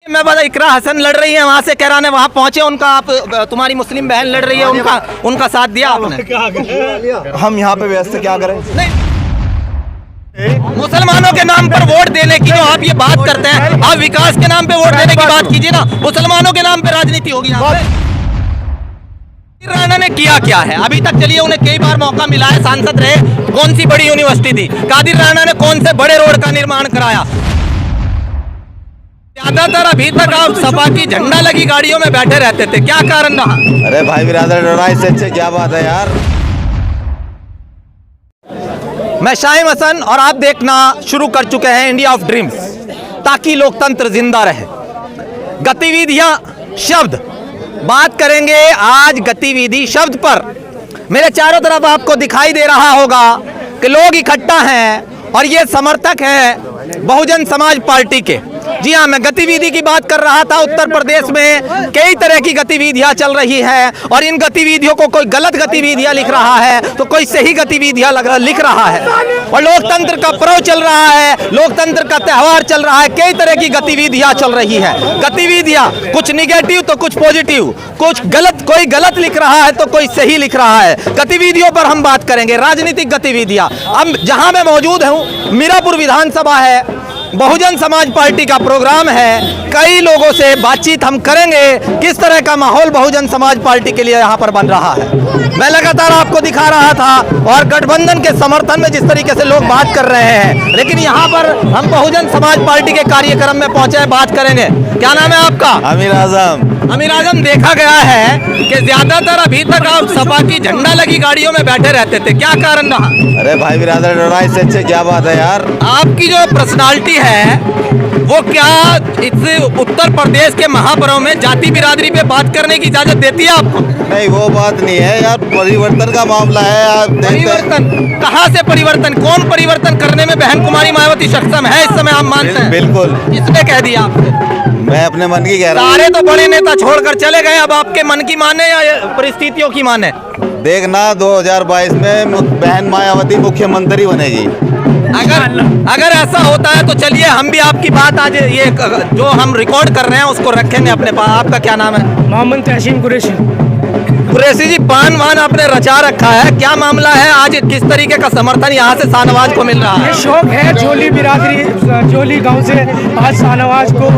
मैं बता इकरा हसन लड़ रही है वहाँ से कहराने वहाँ पहुँचे उनका आप तुम्हारी मुस्लिम बहन लड़ रही है उनका साथ दिया आपने। हम यहाँ पे व्यस्त क्या करें? नहीं मुसलमानों के नाम पर वोट देने की जो आप ये बात करते हैं, आप विकास के नाम पे वोट देने की बात कीजिए ना। मुसलमानों के नाम पे राजनीति होगी यहाँ पे। राणा ने किया क्या है अभी तक? चलिए उन्हें कई बार मौका मिला है, सांसद रहे, कौन सी बड़ी यूनिवर्सिटी थी? कादिर राणा ने कौन से बड़े रोड का निर्माण कराया? ज्यादातर अभी तक आप सपा की झंडा लगी गाड़ियों में बैठे रहते थे, क्या कारण रहा? अरे भाई बिरादर लड़ाई से अच्छे क्या बात है यार। मैं शाहिम हसन और आप देखना शुरू कर चुके हैं इंडिया ऑफ ड्रीम्स, ताकि लोकतंत्र जिंदा रहे। गतिविधियां शब्द बात करेंगे आज गतिविधि शब्द पर। मेरे चारों तरफ आपको दिखाई दे रहा होगा कि लोग इकट्ठा हैं और ये समर्थक हैं बहुजन समाज पार्टी के। जी हाँ, मैं गतिविधि की बात कर रहा था। उत्तर प्रदेश में कई तरह की गतिविधियां चल रही है और इन गतिविधियों को कोई गलत गतिविधियां लिख रहा है तो कोई सही गतिविधियां लिख रहा है, और लोकतंत्र का पर्व चल रहा है, लोकतंत्र का त्यौहार चल रहा है, कई तरह की गतिविधियां चल रही है। गतिविधियां कुछ निगेटिव तो कुछ पॉजिटिव, कुछ गलत, कोई गलत लिख रहा है तो कोई सही लिख रहा है। गतिविधियों पर हम बात करेंगे, राजनीतिक गतिविधियां। अब जहां मैं मौजूद हूं मीरापुर विधानसभा है, बहुजन समाज पार्टी का प्रोग्राम है, कई लोगों से बातचीत हम करेंगे किस तरह का माहौल बहुजन समाज पार्टी के लिए यहाँ पर बन रहा है। मैं लगातार आपको दिखा रहा था और गठबंधन के समर्थन में जिस तरीके से लोग बात कर रहे हैं, लेकिन यहाँ पर हम बहुजन समाज पार्टी के कार्यक्रम में पहुंचे, बात करेंगे। क्या नाम है आपका? अमीर आजम। अमीर आजम, देखा गया है कि ज्यादातर अभी तक आप सपा की झंडा लगी गाड़ियों में बैठे रहते थे, क्या कारण रहा? अरे भाई बिरादर लड़ाई से अच्छे क्या बात है यार। आपकी जो पर्सनालिटी है वो क्या इस उत्तर प्रदेश के महापर्व में जाति बिरादरी पे बात करने की इजाजत देती है आपको? नहीं वो बात नहीं है यार, परिवर्तन का मामला है। आप परिवर्तन कहाँ से परिवर्तन? कौन परिवर्तन करने में बहन कुमारी मायावती सक्षम है इस समय, आप मानते हैं? बिल्कुल। किसने कह दिया आपसे? मैं अपने मन की कह रहा हूँ। सारे तो बड़े नेता छोड़कर चले गए, अब आपके मन की माने या परिस्थितियों की माने? देखना 2022 में बहन मायावती मुख्यमंत्री बनेगी। अगर ऐसा होता है तो चलिए हम भी आपकी बात आज ये जो हम रिकॉर्ड कर रहे हैं उसको रखेंगे अपने पास। आपका क्या नाम है? मोहम्मद तहसीन कुरैशी। कुरैशी जी, पान वान आपने रचा रखा है, क्या मामला है? आज किस तरीके का समर्थन यहाँ से शाहनवाज को मिल रहा है? ये शौक है, जोली बिरादरी, जोली गांव से आज शाहनवाज को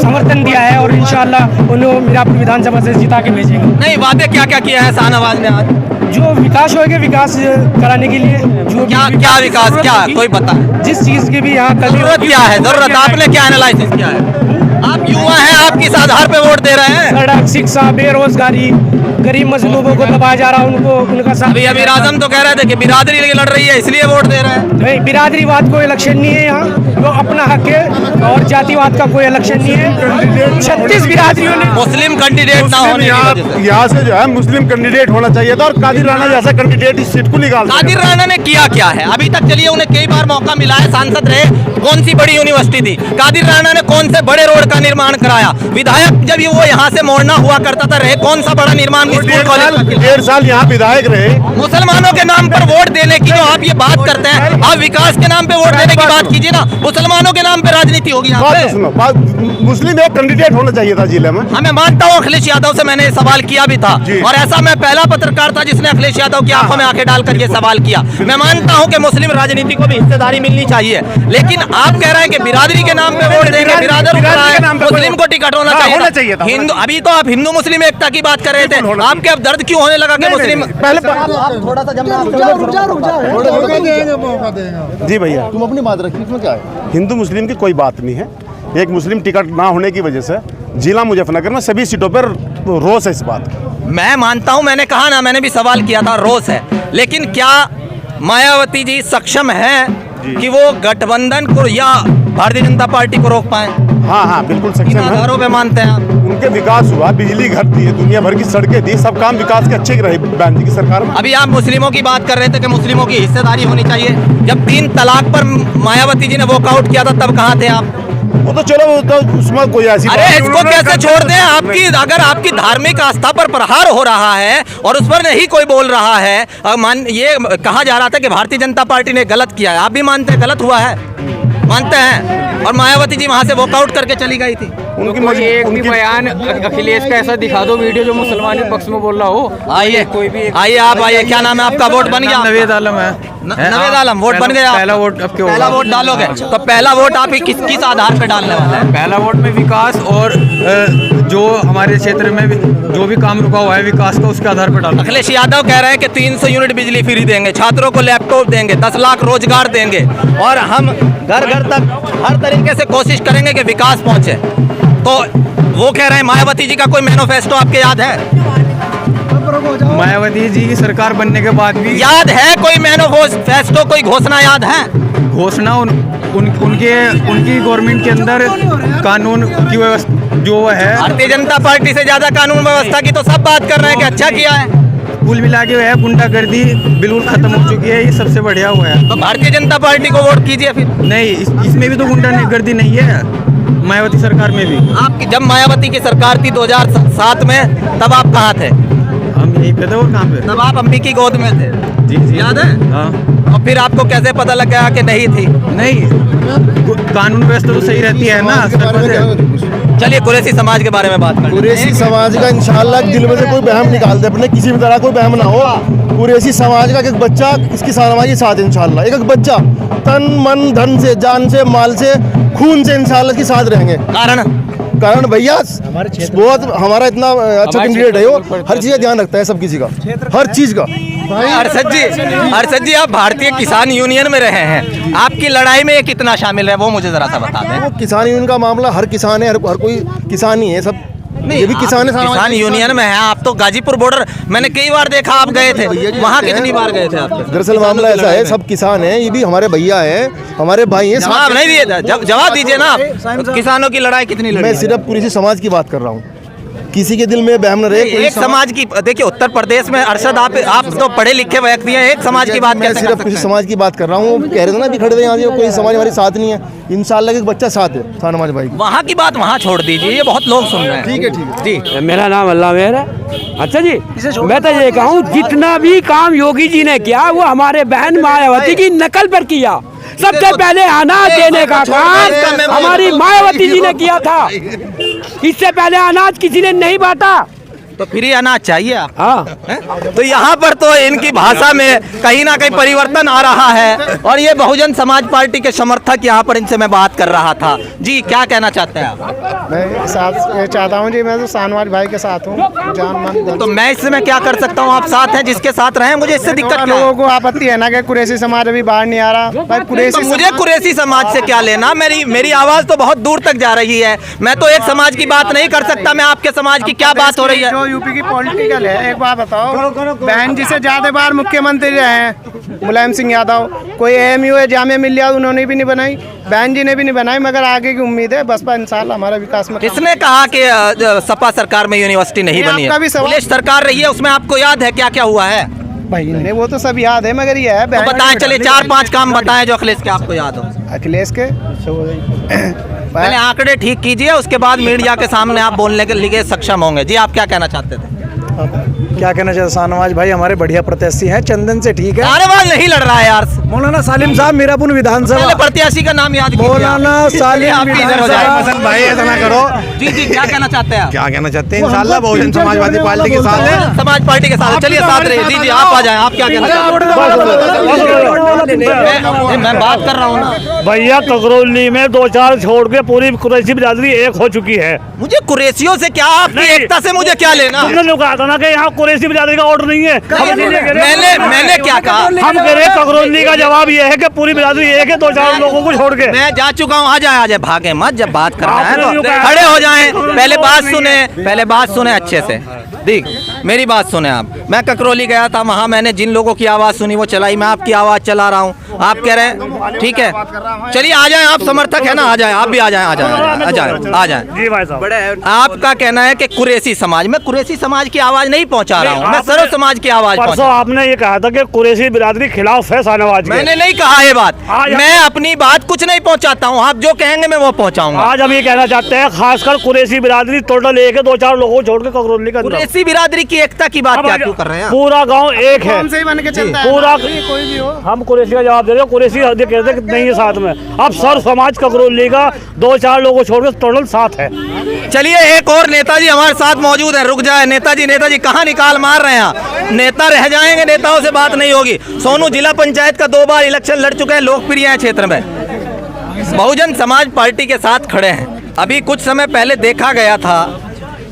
समर्थन दिया है और इंशाल्लाह उन्हें मीरापुर विधानसभा से जिता के भेजेंगे। नहीं, वादे क्या क्या किया है शाहनवाज ने आज? जो विकास होगा, विकास कराने के लिए जो क्या विकास, क्या कोई बता? जिस चीज की भी यहाँ जरूरत क्या है? जरूरत आपने क्या एनालिसिस किया है? आप युवा हैं, आप किस आधार पे वोट दे रहे हैं? सड़क, शिक्षा, बेरोजगारी, गरीब मजलूमों को दबाया जा रहा है, उनको उनका साथ। अभी अमीर आजम तो कह रहे थे कि बिरादरी लड़ रही है इसलिए वोट दे रहे हैं। नहीं, बिरादरीवाद कोई इलेक्शन नहीं है यहाँ, वो अपना हक है, और जातिवाद का कोई इलेक्शन नहीं है। 36 बिरादरियों ने मुस्लिम कैंडिडेट ना होने यहाँ से जो है मुस्लिम कैंडिडेट होना चाहिए था और कादिर राणा जैसा कैंडिडेट इस सीट को निकाल। कादिर राणा ने किया क्या है अभी तक? चलिए उन्हें कई बार मौका मिला है, सांसद रहे, कौन सी बड़ी यूनिवर्सिटी थी? कादिर राणा ने कौन से बड़े रोड का निर्माण कराया? विधायक जब वो यहाँ से मोड़ना हुआ करता था रहे, कौन सा बड़ा निर्माण? 1.5 साल यहाँ विधायक रहे। मुसलमानों के नाम पर वोट देने की जो आप ये बात करते हैं, आप विकास के नाम पे वोट देने की बात कीजिए ना। मुसलमानों के नाम पे राजनीति होगी यहाँ पे। मुस्लिम एक कैंडिडेट होना चाहिए था जिले में। मैं मानता हूँ अखिलेश यादव से मैंने सवाल किया भी था, और ऐसा मैं पहला पत्रकार था जिसने अखिलेश यादव की आंखों में आंखें डालकर ये सवाल किया। मैं मानता हूँ कि मुस्लिम राजनीति को भी हिस्सेदारी मिलनी चाहिए, लेकिन आप कह रहे हैं कि बिरादरी के नाम पे वोट देंगे, बिरादर मुस्लिम को टिकट होना चाहिए था। हिंदू, अभी तो आप हिंदू मुस्लिम एकता की बात कर रहे थे, आपके अब दर्द क्यों होने लगा कि मुस्लिम? पहले थोड़ा सा जी भैया, तुम अपनी बात रखी, इसमें क्या है? हिंदू मुस्लिम की कोई बात नहीं है। एक मुस्लिम टिकट ना होने की वजह से जिला मुजफ्फरनगर में सभी सीटों पर रोष है इस बात का। मैं मानता हूं, मैंने कहा ना, मैंने भी सवाल किया था, रोष है, लेकिन क्या मायावती जी सक्षम है कि वो गठबंधन को या भारतीय जनता पार्टी को रोक पाए? हाँ बिल्कुल सक्षम है। आधारों पे मानते हैं आप? उनके विकास हुआ, बिजली घर दी है, दुनिया भर की सड़कें दी, सब काम विकास के अच्छे रहे बहन जी की सरकार में। अभी आप मुस्लिमों की बात कर रहे थे कि मुस्लिमों की हिस्सेदारी होनी चाहिए, जब 3 तलाक पर मायावती जी ने वॉकआउट किया था तब कहाँ थे आप? वो तो चलो, वो तो उसमें कोई ऐसी अरे इसको कैसे छोड़ दें? आपकी अगर आपकी धार्मिक आस्था पर प्रहार हो रहा है और उस पर नहीं कोई बोल रहा है, ये कहा जा रहा था कि भारतीय जनता पार्टी ने गलत किया है, आप भी मानते हैं गलत हुआ है? मानते हैं? और मायावती जी वहां से वॉकआउट करके चली गई थी। उनकी कोई एक भी उनकी बयान अखिलेश का ऐसा दिखा दो वीडियो जो मुसलमानों के पक्ष में बोल रहा हो। आइए, कोई भी आइए, आप आइए। क्या नाम है आपका? वोट बन गया? नवेद आलम है। नवेद आलम, वोट बन गया? पहला वोट अब क्यों? पहला वोट डालोगे? तो पहला वोट आप किस आधार पे डालने वाले हैं? पहला वोट में विकास और जो हमारे क्षेत्र में जो भी काम रुका हुआ है विकास का, उसके आधार पर डालना। अखिलेश यादव कह रहे हैं कि 300 यूनिट बिजली फ्री देंगे, छात्रों को लैपटॉप देंगे, 10 लाख रोजगार देंगे और हम घर घर तक हर तरीके से कोशिश करेंगे कि विकास पहुंचे। तो वो कह रहे हैं मायावती जी का कोई मैनिफेस्टो आपके याद है? मायावती जी की सरकार बनने के बाद भी याद है कोई मैनिफेस्टो, कोई घोषणा याद है? घोषणा उनकी गवर्नमेंट के अंदर कानून की व्यवस्था जो है, भारतीय जनता पार्टी से ज्यादा कानून व्यवस्था की तो सब बात कर रहे हैं कि अच्छा किया है। कुल मिला के है गुंडागर्दी बिल्कुल खत्म हो चुकी है, ये सबसे बढ़िया हुआ है। तो भारतीय जनता पार्टी को वोट कीजिए फिर। नहीं, इसमें भी तो गुंडागर्दी नहीं है, मायावती सरकार में भी। आपकी जब मायावती की सरकार थी 2007 में, तब आप कहाँ थे? हम यहीं पे थे और कहाँ पे? तब आप अम्मी की गोद में थे। जी याद है? हाँ। और फिर आपको कैसे पता लग गया कि नहीं थी? नहीं, कानून व्यवस्था तो सही रहती है ना। चलिए कुरैशी समाज के बारे में बात करते हैं। कुरैशी समाज का इंशाल्लाह दिल में से कोई बहम निकाल दे, अपने किसी भी तरह कोई बहम ना हो। कुरैशी समाज का एक बच्चा इसकी शाहनवाजी साथ है इंशाल्लाह। एक बच्चा तन मन धन से, जान से, माल से, खून से इंशाल्लाह के साथ रहेंगे। कारण भैया बहुत हमारा इतना अच्छा कैंडिडेट है, वो हर चीज़ का ध्यान रखता है, सब किसी का, हर चीज़ का। अरशद जी आप भारतीय किसान यूनियन में रहे हैं, आपकी लड़ाई में ये कितना शामिल है वो मुझे जरा सा बता दें। वो किसान यूनियन का मामला, हर किसान है, हर कोई किसान ही है, सब ये भी किसान है। किसान यूनियन में है आप तो। गाजीपुर बॉर्डर मैंने कई बार देखा, आप गए थे वहाँ, कितनी बार गए थे आप? दरअसल मामला ऐसा है, सब किसान हैं, ये भी हमारे भैया हैं, हमारे भाई हैं। जवाब नहीं दिए, जवाब दीजिए ना आप। किसानों की लड़ाई कितनी लड़ी? मैं सिर्फ कुरैशी समाज की बात कर रहा हूँ, किसी के दिल में बहम न रहे। एक समाज की, देखिए उत्तर प्रदेश में अरशद आप तो पढ़े लिखे व्यक्ति हैं, एक समाज की बात मैं कैसे सिर्फ कुछ समाज की बात कर रहा हूँ। कह रहे थे ना भी खड़े थे यहाँ, कोई समाज हमारे साथ नहीं है। इंशाल्लाह एक बच्चा साथ है शाहनवाज भाई। वहाँ की बात वहाँ छोड़ दीजिए, ये बहुत लोग सुन रहे हैं। ठीक है, ठीक है जी। मेरा नाम अल्लाह मेहर है। अच्छा जी, मैं तो ये कहूँ जितना भी काम योगी जी ने किया वो हमारे बहन मायावती की नकल पर किया। सबसे पहले अनाज देने का काम हमारी मायावती जी ने किया था, इससे पहले अनाज किसी ने नहीं बांटा। तो फिर ये अनाज चाहिए आप? हाँ। हैं? तो यहाँ पर तो इनकी भाषा में कहीं ना कहीं परिवर्तन आ रहा है। और ये बहुजन समाज पार्टी के समर्थक यहाँ पर, इनसे मैं बात कर रहा था। जी क्या कहना चाहते हैं आप? मैं साथ चाहता हूँ जी, मैं तो शाहनवाज भाई के साथ हूँ, जान मन। तो मैं इसमें क्या कर सकता हूँ? आप साथ हैं, जिसके साथ रहें, मुझे इससे दिक्कत क्या है? लोगों को आपत्ति है ना कि कुरैशी समाज अभी बाहर नहीं आ रहा भाई। कुरैशी तो मुझे कुरैशी समाज से क्या लेना? मेरी आवाज तो बहुत दूर तक जा रही है। मैं तो एक समाज की बात नहीं कर सकता। मैं आपके समाज की क्या बात हो रही है? जो यूपी की पॉलिटिकल है, एक बात बताओ, बहन जी से ज्यादा बार मुख्यमंत्री रहे हैं मुलायम सिंह यादव। कोई AMU है, जामिया मिल्लिया, उन्होंने भी नहीं बनाई, बहन जी ने भी नहीं बनाई, मगर आगे की उम्मीद है बसपा इंशाल्लाह हमारा विकास में। किसने कहा कि सपा सरकार में यूनिवर्सिटी नहीं बनी है? अखिलेश सरकार रही है, उसमें आपको याद है क्या क्या हुआ है? भाई नहीं, वो तो सब याद है, मगर ये है तो बताएं, चलिए 4-5 काम बताएं जो अखिलेश के आपको याद हो। अखिलेश के पहले आंकड़े ठीक कीजिए, उसके बाद मीडिया के सामने आप बोलने के लिए सक्षम होंगे। जी आप क्या कहना चाहते थे? क्या कहना चाहिए? शाहनवाज भाई हमारे बढ़िया प्रत्याशी हैं, चंदन से ठीक है। कार्यवाल नहीं लड़ रहा है यार। मौलाना सालिम साहब मीरापुर विधानसभा। पहले प्रत्याशी का नाम याद कीजिए। मौलाना सालिम आप इधर हो जाए। हसन भाई ऐसा ना करो। जी जी क्या कहना चाहते हैं आप? क्या कहना चाहते हैं? इंशाल्लाह बहुजन समाजवादी पार्टी के साथ है। समाज पार्टी के साथ चलिए, साथ रहिए। जी जी आप आ जाएं। आप क्या कहना चाहते हैं? मैं बात कर रहा हूँ ना भैया। ककरौली में 2-4 छोड़ के पूरी कुरैशी बिरादरी एक हो चुकी है। मुझे कुरैशियों से क्या, आपकी एकता से मुझे क्या लेना? हमने लोग कहा था ना कि यहाँ कुरैशी बिरादरी का ऑर्डर नहीं है। मैंने क्या कहा? हम कह रहे ककरौली का जवाब ये है कि पूरी बिरादरी एक है, 2-4 लोगों को छोड़ के। मैं जा चुका हूँ। आ जाए भागे मत। जब बात करना है तो खड़े हो जाएं। पहले बात सुने अच्छे से। देख मेरी बात सुने आप। मैं ककरौली गया था, वहाँ मैंने जिन लोगों की आवाज़ सुनी वो चलाई। मैं आपकी आवाज़ चला रहा हूँ, आप कह रहे हैं ठीक है, चलिए आ जाएं। आप समर्थक है ना, आ जाएं। आप भी आ जाएं। जी भाई साहब, आपका कहना है कि कुरैशी समाज, मैं कुरैशी समाज की आवाज़ नहीं पहुँचा रहा हूँ, मैं सर्व समाज की आवाज़ परसों पहुँचा। आपने ये कहा था कि कुरैशी बिरादरी खिलाफ है शाहनवाज के। मैंने नहीं कहा ये बात। मैं अपनी बात कुछ नहीं पहुँचाता हूँ, आप जो कहेंगे मैं वो पहुँचाऊंगा। आज हम ये कहना चाहते हैं, खासकर कुरैशी बिरादरी टोटल एक है, 2-4 लोगों को छोड़ के ककरौली का अंदर। कुरैशी बिरादरी की एकता की बात क्या क्यों कर रहे हैं? पूरा गांव एक है, कौन से ही बन के चलता है पूरा कोई भी हो। हम कुरैशी का जवाब दे रहे हो, कुरैशी कहते हैं कि नहीं है साथ में, अब सर समाज का ग्रोथ लेगा, 2-4 लोगों को छोड़कर टोटल साथ है। चलिए एक और नेताजी हमारे साथ मौजूद है, रुक जाए नेताजी कहाँ निकाल मार रहे हैं आप? नेता रह जाएंगे, नेताओं से बात नहीं होगी। सोनू जिला पंचायत का 2 बार इलेक्शन लड़ चुके हैं, लोकप्रिय है क्षेत्र में, बहुजन समाज पार्टी के साथ खड़े हैं। अभी कुछ समय पहले देखा गया था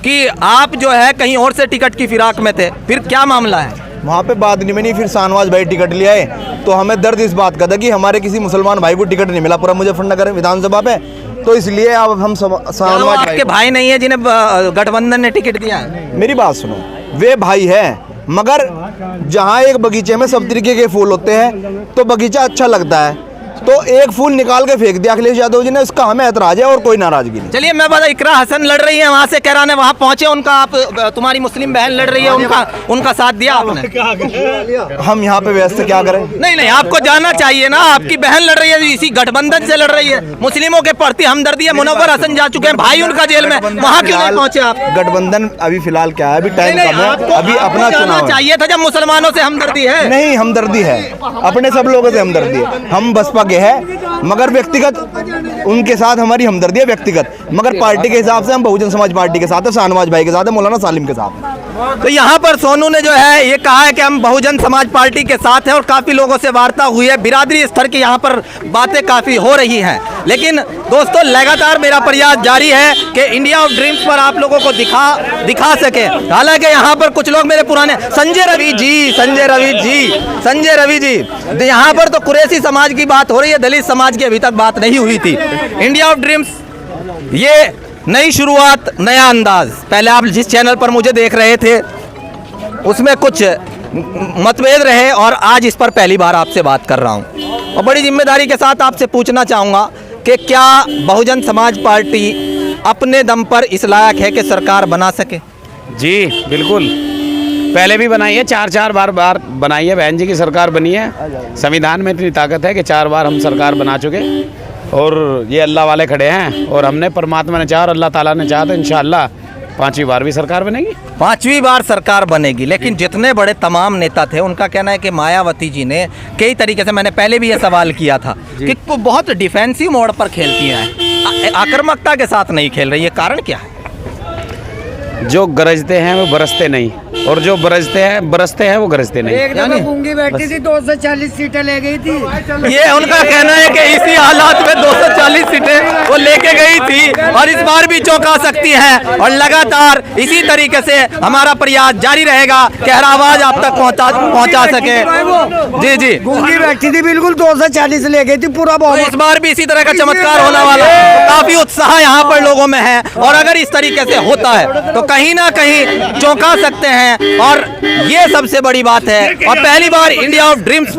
कि आप जो है कहीं और से टिकट की फिराक में थे, फिर क्या मामला है? वहाँ पे बादनी में नहीं, फिर शाहनवाज भाई टिकट ले आए, तो हमें दर्द इस बात का था कि हमारे किसी मुसलमान भाई को टिकट नहीं मिला पूरा मुजफ्फरनगर विधानसभा पे, तो इसलिए अब हम शाहनवाज आपके भाई नहीं है जिन्हें गठबंधन ने टिकट दिया है? मेरी बात सुनो, वे भाई है, मगर जहाँ एक बगीचे में सब तरीके के फूल होते हैं तो बगीचा अच्छा लगता है, तो एक फूल निकाल के फेंक दिया अखिलेश यादव जी ने, उसका हमें ऐतराज है और कोई नाराजगी नहीं। चलिए मैं बता, इकरा हसन लड़ रही है वहाँ से, कह रहा है वहाँ पहुँचे उनका, आप तुम्हारी मुस्लिम बहन लड़ रही है, उनका साथ दिया आपने? हम यहाँ पे व्यस्त क्या करें? नहीं आपको जाना चाहिए ना, आपकी बहन लड़ रही है, इसी गठबंधन से लड़ रही है, मुस्लिमों के प्रति हमदर्दी है। मुनव्वर हसन जा चुके हैं, भाई उनका जेल में, वहाँ क्यों नहीं पहुँचे आप? गठबंधन अभी फिलहाल क्या है, अभी टाइम कम है, अभी अपना चुनाव चाहिए था जब मुसलमानों से हमदर्दी है। नहीं, हमदर्दी है, अपने सब लोगों से हमदर्दी है, हम बसपा के हैं, मगर व्यक्तिगत उनके साथ हमारी हमदर्दी है व्यक्तिगत, मगर पार्टी के हिसाब से हम बहुजन समाज पार्टी के साथ है, शाहनवाज भाई के साथ है, मौलाना सालिम के साथ है। तो यहाँ पर सोनू ने जो है ये कहा है कि हम बहुजन समाज पार्टी के साथ हैं और काफी लोगों से वार्ता हुई है, बिरादरी स्तर की यहाँ पर बातें काफी हो रही हैं। लेकिन दोस्तों लगातार मेरा प्रयास जारी है कि इंडिया ऑफ ड्रीम्स पर आप लोगों को दिखा सके। हालांकि यहाँ पर कुछ लोग मेरे पुराने संजय रवि जी यहाँ पर तो कुरैशी समाज की बात हो रही है, दलित समाज की अभी तक बात नहीं हुई थी। इंडिया ऑफ ड्रीम्स ये नई शुरुआत, नया अंदाज, पहले आप जिस चैनल पर मुझे देख रहे थे उसमें कुछ मतभेद रहे और आज इस पर पहली बार आपसे बात कर रहा हूं और बड़ी जिम्मेदारी के साथ आपसे पूछना चाहूँगा कि क्या बहुजन समाज पार्टी अपने दम पर इस लायक है कि सरकार बना सके? जी बिल्कुल, पहले भी बनाई है, 4 बार बनाई है, बहन जी की सरकार बनी है। संविधान में इतनी ताकत है कि 4 बार हम सरकार बना चुके, और ये अल्लाह वाले खड़े हैं और हमने, परमात्मा ने चाहा और अल्लाह ताला ने चाहा तो इंशाअल्लाह 5वीं बार भी सरकार बनेगी। 5वीं बार सरकार बनेगी। लेकिन जितने बड़े तमाम नेता थे उनका कहना है कि मायावती जी ने कई तरीके से, मैंने पहले भी ये सवाल किया था कि वो बहुत डिफेंसिव मोड पर खेलती हैं, आक्रामकता के साथ नहीं खेल रही है, कारण क्या है? जो गरजते हैं वो बरसते नहीं, और जो बरसते हैं वो गरजते नहीं। एक दफा गूंगी बैठी थी, 240 सीटें ले गई थी। ये उनका कहना है कि इसी हालात में 240 सीटें वो लेके गई थी और इस बार भी चौंका सकती है, और लगातार इसी तरीके से हमारा प्रयास जारी रहेगा कि हर आवाज आप तक पहुंचा सके। जी गूंगी बैठी थी, बिल्कुल 240 ले गई थी पूरा तो इस बार भी इसी तरह का चमत्कार होने वाला है। काफी उत्साह यहाँ पर लोगों में है, और अगर इस तरीके से होता है तो कहीं ना कहीं चौंका सकते हैं, और ये सबसे बड़ी बात है। और पहली बार इंडिया ऑफ ड्रीम्स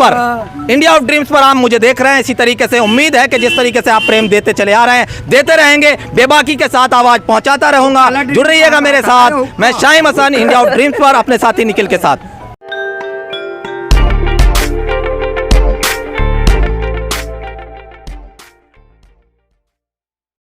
पर आप मुझे देख रहे हैं, इसी तरीके से उम्मीद है कि जिस तरीके से आप प्रेम देते चले आ रहे हैं, देते रहेंगे, बेबाकी के साथ आवाज पहुंचाता रहूंगा। जुड़ रहिएगा मेरे साथ, मैं शाहिम हसन, इंडिया ऑफ ड्रीम्स पर अपने साथी निखिल के साथ।